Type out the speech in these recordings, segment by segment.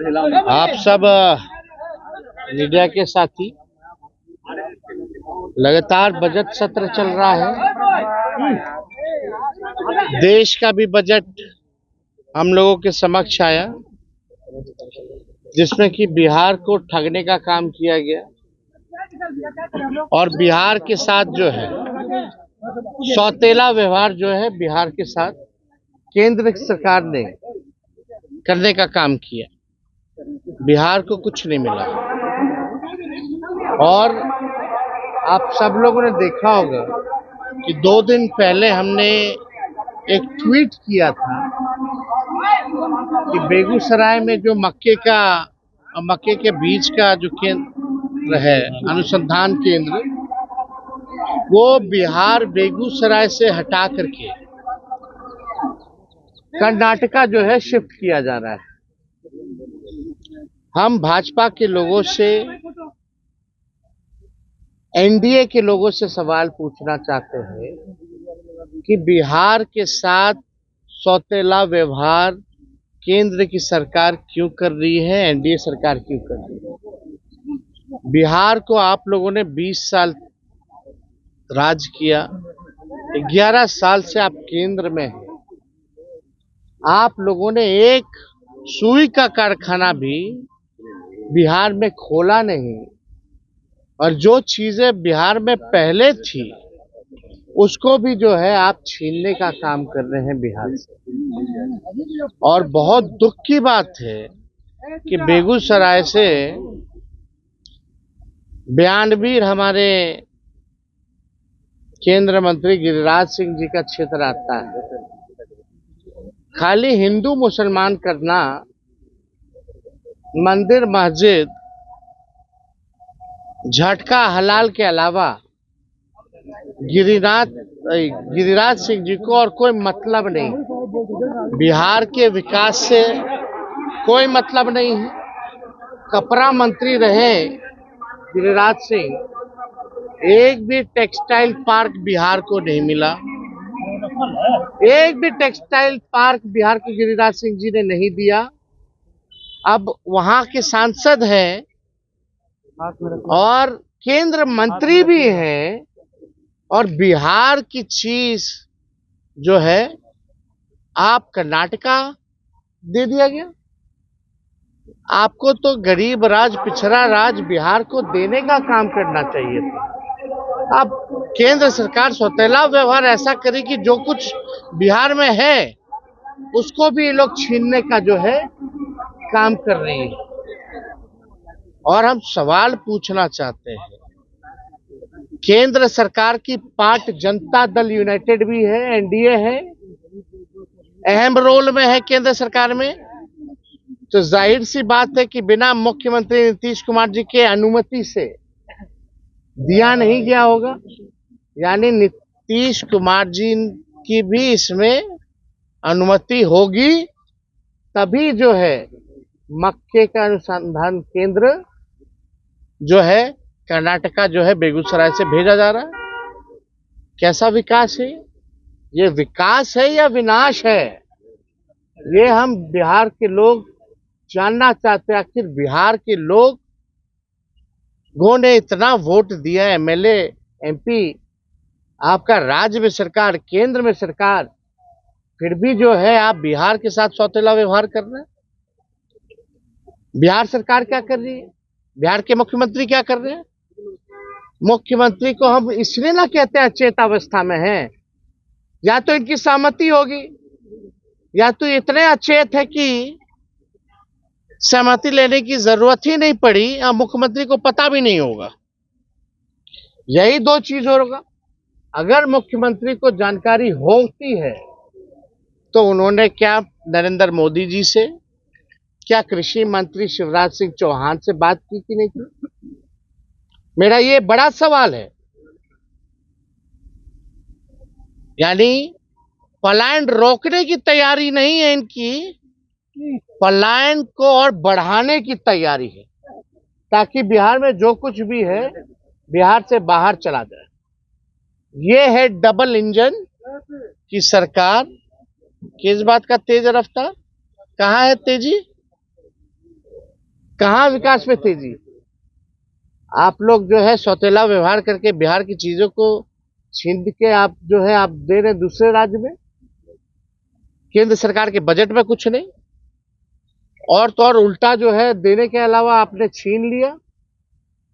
आप सब मीडिया के साथी, लगातार बजट सत्र चल रहा है। देश का भी बजट हम लोगों के समक्ष आया, जिसमें कि बिहार को ठगने का काम किया गया और बिहार के साथ जो है सौतेला व्यवहार जो है बिहार के साथ केंद्र सरकार ने करने का काम किया। बिहार को कुछ नहीं मिला। और आप सब लोगों ने देखा होगा कि 2 दिन पहले हमने एक ट्वीट किया था कि बेगूसराय में जो मक्के के बीज का जो केंद्र है, अनुसंधान केंद्र, वो बिहार बेगूसराय से हटा करके कर्नाटका जो है शिफ्ट किया जा रहा है। हम भाजपा के लोगों से, एनडीए के लोगों से सवाल पूछना चाहते हैं कि बिहार के साथ सौतेला व्यवहार केंद्र की सरकार क्यों कर रही है, एनडीए सरकार क्यों कर रही है। बिहार को आप लोगों ने 20 साल राज किया, 11 साल से आप केंद्र में हैं। आप लोगों ने एक सुई का कारखाना भी बिहार में खोला नहीं, और जो चीजें बिहार में पहले थी उसको भी जो है आप छीनने का काम कर रहे हैं बिहार से। और बहुत दुख की बात है कि बेगूसराय से बयानवीर हमारे केंद्र मंत्री गिरिराज सिंह जी का क्षेत्र आता है। खाली हिंदू मुसलमान करना, मंदिर मस्जिद झटका हलाल के अलावा गिरिराज सिंह जी को और कोई मतलब नहीं। बिहार के विकास से कोई मतलब नहीं है। कपड़ा मंत्री रहे गिरिराज सिंह, एक भी टेक्सटाइल पार्क बिहार को नहीं मिला। एक भी टेक्सटाइल पार्क बिहार को गिरिराज सिंह जी ने नहीं दिया। अब वहां के सांसद हैं और केंद्र मंत्री भी हैं, और बिहार की चीज जो है आप कर्नाटका दे दिया गया। आपको तो गरीब राज, पिछड़ा राज बिहार को देने का काम करना चाहिए था। अब केंद्र सरकार सौतेला व्यवहार ऐसा करे कि जो कुछ बिहार में है उसको भी ये लोग छीनने का जो है काम कर रही है। और हम सवाल पूछना चाहते हैं, केंद्र सरकार की पार्ट जनता दल यूनाइटेड भी है, एनडीए है, अहम रोल में है केंद्र सरकार में। तो जाहिर सी बात है कि बिना मुख्यमंत्री नीतीश कुमार जी के अनुमति से दिया नहीं गया होगा। यानी नीतीश कुमार जी की भी इसमें अनुमति होगी, तभी जो है मक्के का अनुसंधान केंद्र जो है कर्नाटका जो है बेगूसराय से भेजा जा रहा है। कैसा विकास है ये? विकास है या विनाश है? ये हम बिहार के लोग जानना चाहते हैं। आखिर बिहार के लोगों ने इतना वोट दिया, एमएलए, एमपी, आपका राज्य में सरकार, केंद्र में सरकार, फिर भी जो है आप बिहार के साथ सौतेला व्यवहार कर रहे हैं। बिहार सरकार क्या कर रही है? बिहार के मुख्यमंत्री क्या कर रहे हैं? मुख्यमंत्री को हम इसलिए ना कहते हैं अचेत अवस्था में हैं, या तो इनकी सहमति होगी, या तो इतने अचेत है कि सहमति लेने की जरूरत ही नहीं पड़ी, और मुख्यमंत्री को पता भी नहीं होगा। यही 2 चीज होगा। अगर मुख्यमंत्री को जानकारी होती है तो उन्होंने क्या नरेंद्र मोदी जी से, क्या कृषि मंत्री शिवराज सिंह चौहान से बात की कि नहीं की? मेरा ये बड़ा सवाल है। यानी पलायन रोकने की तैयारी नहीं है इनकी, पलायन को और बढ़ाने की तैयारी है, ताकि बिहार में जो कुछ भी है बिहार से बाहर चला जाए। ये है डबल इंजन की सरकार। किस बात का तेज रफ्तार? कहाँ है तेजी? कहाँ विकास में तेजी? आप लोग जो है सौतेला व्यवहार करके बिहार की चीजों को छीन के आप जो है आप दे रहे दूसरे राज्य में। केंद्र सरकार के बजट में कुछ नहीं, और तो और उल्टा जो है देने के अलावा आपने छीन लिया।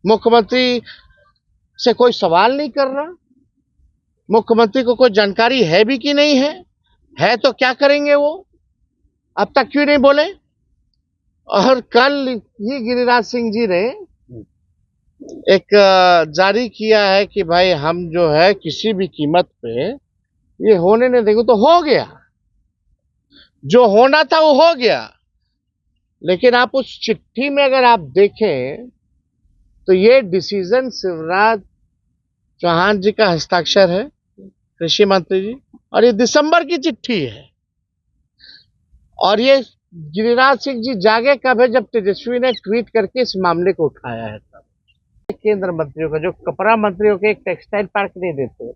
मुख्यमंत्री से कोई सवाल नहीं कर रहा, मुख्यमंत्री को कोई जानकारी है भी कि नहीं है तो क्या करेंगे वो, अब तक क्यों नहीं बोले? और कल ही गिरिराज सिंह जी ने एक जारी किया है कि भाई हम जो है किसी भी कीमत पे ये होने नहीं देंगे। तो हो गया, जो होना था वो हो गया। लेकिन आप उस चिट्ठी में अगर आप देखें तो ये डिसीजन शिवराज चौहान जी का हस्ताक्षर है, कृषि मंत्री जी, और ये दिसंबर की चिट्ठी है। और ये गिरिराज सिंह जी जागे कब है? जब तेजस्वी ने ट्वीट करके इस मामले को उठाया है। केंद्र मंत्रियों का, जो कपड़ा मंत्रियों के एक टेक्सटाइल पार्क नहीं देते,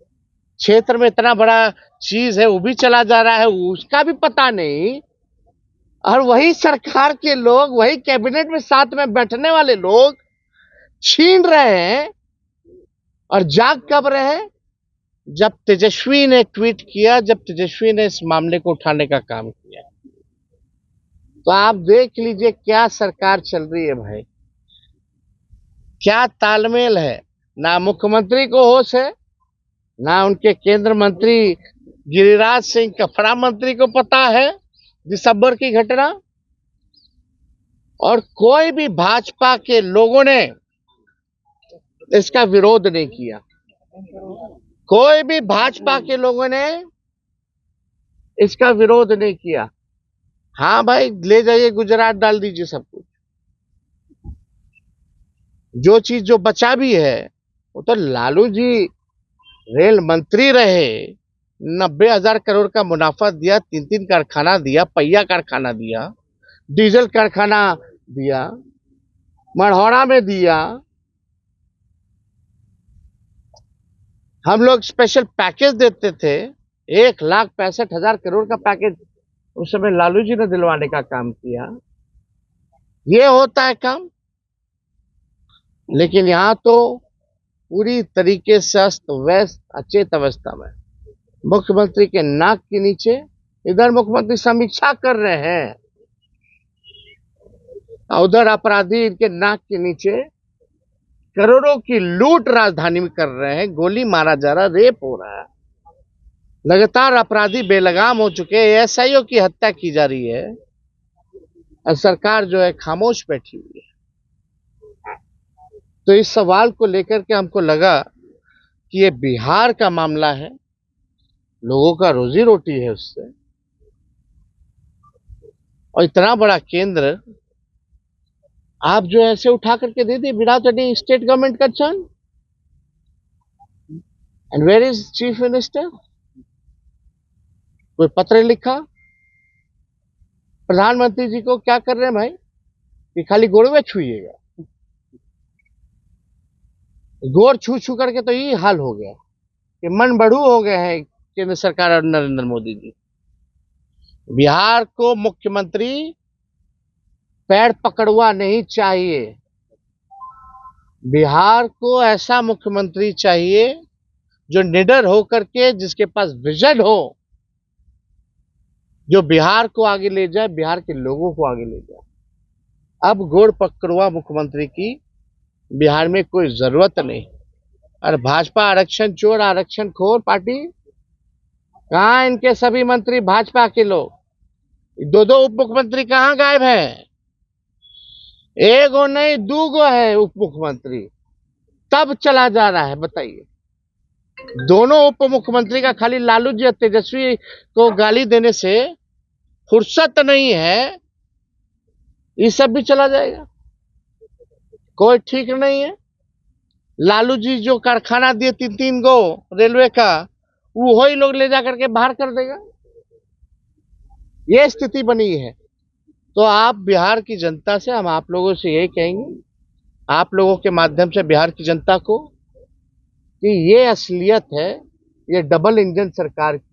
क्षेत्र में इतना बड़ा चीज है वो भी चला जा रहा है, उसका भी पता नहीं। और वही सरकार के लोग, वही कैबिनेट में साथ में बैठने वाले लोग छीन रहे हैं। और जाग कब रहे हैं? जब तेजस्वी ने ट्वीट किया, जब तेजस्वी ने इस मामले को उठाने का काम किया। तो आप देख लीजिए क्या सरकार चल रही है भाई, क्या तालमेल है। ना मुख्यमंत्री को होश है, ना उनके केंद्र मंत्री गिरिराज सिंह कपड़ा मंत्री को पता है दिसंबर की घटना। और कोई भी भाजपा के लोगों ने इसका विरोध नहीं किया, कोई भी भाजपा के लोगों ने इसका विरोध नहीं किया। हाँ भाई, ले जाइए गुजरात, डाल दीजिए सब कुछ। जो चीज जो बचा भी है वो तो लालू जी रेल मंत्री रहे, 90,000 करोड़ का मुनाफा दिया, 3 कारखाना दिया, पहिया कारखाना दिया, डीजल कारखाना दिया, मढ़ौरा में दिया। हम लोग स्पेशल पैकेज देते थे, 1,65,000 करोड़ का पैकेज उस समय लालू जी ने दिलवाने का काम किया। ये होता है काम। लेकिन यहां तो पूरी तरीके से अस्त व्यस्त अचेत अवस्था में, मुख्यमंत्री के नाक के नीचे, इधर मुख्यमंत्री समीक्षा कर रहे हैं, उधर अपराधी इनके नाक के नीचे करोड़ों की लूट राजधानी में कर रहे हैं, गोली मारा जा रहा, रेप हो रहा है, लगातार अपराधी बेलगाम हो चुके हैं, एसआईओ की हत्या की जा रही है, और सरकार जो है खामोश बैठी हुई है। तो इस सवाल को लेकर के हमको लगा कि ये बिहार का मामला है, लोगों का रोजी रोटी है उससे, और इतना बड़ा केंद्र आप जो ऐसे उठा करके दे दिए without any state government concern. And where is chief minister? कोई पत्र लिखा प्रधानमंत्री जी को? क्या कर रहे हैं भाई, कि खाली गोड़वे छुइएगा? गोर छू छू करके तो ये हाल हो गया कि मन बढ़ू हो गए हैं केंद्र सरकार और नरेंद्र मोदी जी। बिहार को मुख्यमंत्री पैर पकड़वा नहीं चाहिए, बिहार को ऐसा मुख्यमंत्री चाहिए जो निडर होकर के, जिसके पास विजन हो, जो बिहार को आगे ले जाए, बिहार के लोगों को आगे ले जाए। अब गोड़ पकड़वा मुख्यमंत्री की बिहार में कोई जरूरत नहीं। और भाजपा आरक्षण चोर, आरक्षण खोर पार्टी, कहां इनके सभी मंत्री भाजपा के लोग? 2 उप मुख्यमंत्री कहां गायब हैं? एगो नहीं 2 है उप मुख्यमंत्री, तब चला जा रहा है। बताइए, दोनों उप मुख्यमंत्री का खाली लालू जी और तेजस्वी को गाली देने से फुर्सत नहीं है, ये सब भी चला जाएगा, कोई ठीक नहीं है। लालू जी जो कारखाना दिए 3 गो रेलवे का, वो ही लोग ले जाकर के बाहर कर देगा। ये स्थिति बनी है। तो आप बिहार की जनता से, हम आप लोगों से यही कहेंगे, आप लोगों के माध्यम से बिहार की जनता को, कि ये असलियत है, ये डबल इंजन सरकार की